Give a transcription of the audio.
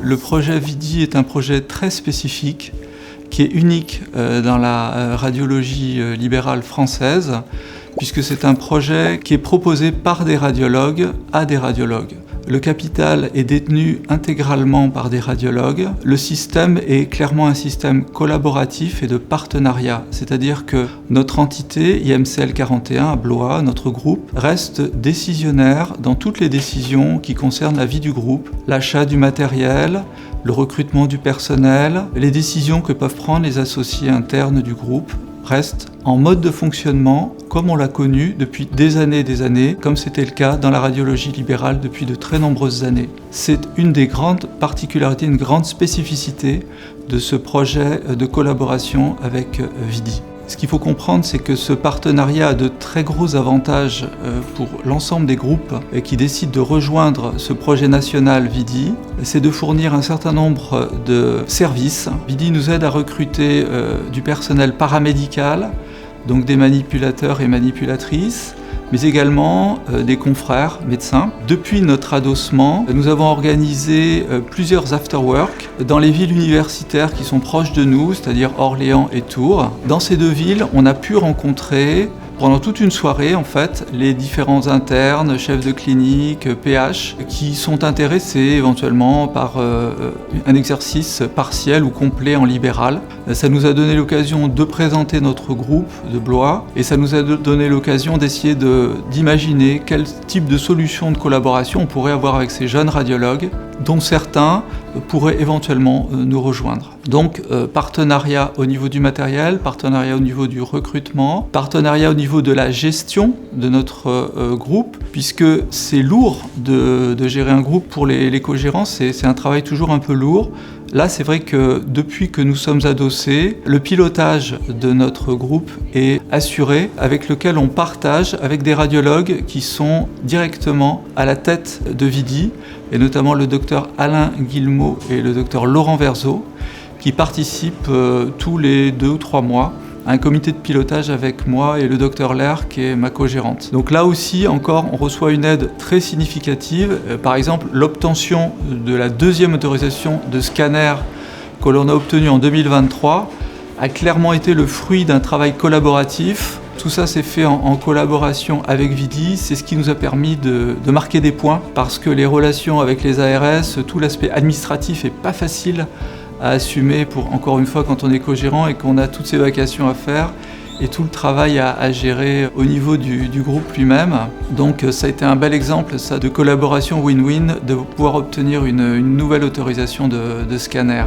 Le projet VIDI est un projet très spécifique qui est unique dans la radiologie libérale française, puisque c'est un projet qui est proposé par des radiologues à des radiologues. Le capital est détenu intégralement par des radiologues. Le système est clairement un système collaboratif et de partenariat, c'est-à-dire que notre entité, IMCL 41 à Blois, notre groupe, reste décisionnaire dans toutes les décisions qui concernent la vie du groupe, l'achat du matériel, le recrutement du personnel, les décisions que peuvent prendre les associés internes du groupe restent en mode de fonctionnement comme on l'a connu depuis des années, comme c'était le cas dans la radiologie libérale depuis de très nombreuses années. C'est une des grandes particularités, une grande spécificité de ce projet de collaboration avec VIDI. Ce qu'il faut comprendre, c'est que ce partenariat a de très gros avantages pour l'ensemble des groupes qui décident de rejoindre ce projet national VIDI. C'est de fournir un certain nombre de services. VIDI nous aide à recruter du personnel paramédical, donc des manipulateurs et manipulatrices, mais également des confrères médecins. Depuis notre adossement, nous avons organisé plusieurs after-work dans les villes universitaires qui sont proches de nous, c'est-à-dire Orléans et Tours. Dans ces deux villes, on a pu rencontrer pendant toute une soirée, en fait, les différents internes, chefs de clinique, PH, qui sont intéressés éventuellement par un exercice partiel ou complet en libéral. Ça nous a donné l'occasion de présenter notre groupe de Blois et ça nous a donné l'occasion d'essayer d'imaginer quel type de solution de collaboration on pourrait avoir avec ces jeunes radiologues, dont certains pourraient éventuellement nous rejoindre. Donc partenariat au niveau du matériel, partenariat au niveau du recrutement, partenariat au niveau de la gestion de notre groupe, puisque c'est lourd de gérer un groupe pour les co-gérants, c'est un travail toujours un peu lourd. Là, c'est vrai que depuis que nous sommes adossés, le pilotage de notre groupe est assuré, avec lequel on partage avec des radiologues qui sont directement à la tête de VIDI, et notamment le docteur Alain Guillemot et le docteur Laurent Verzeau, qui participent tous les 2 ou 3 mois à un comité de pilotage avec moi et le docteur Lair, qui est ma co-gérante. Donc là aussi, encore, on reçoit une aide très significative. Par exemple, l'obtention de la 2e autorisation de scanner que l'on a obtenue en 2023 a clairement été le fruit d'un travail collaboratif. Tout ça s'est fait en collaboration avec VIDI. C'est ce qui nous a permis de marquer des points, parce que les relations avec les ARS, tout l'aspect administratif n'est pas facile à assumer pour, encore une fois, quand on est co-gérant et qu'on a toutes ces vacations à faire et tout le travail à gérer au niveau du groupe lui-même. Donc ça a été un bel exemple, ça, de collaboration win-win, de pouvoir obtenir une nouvelle autorisation de scanner.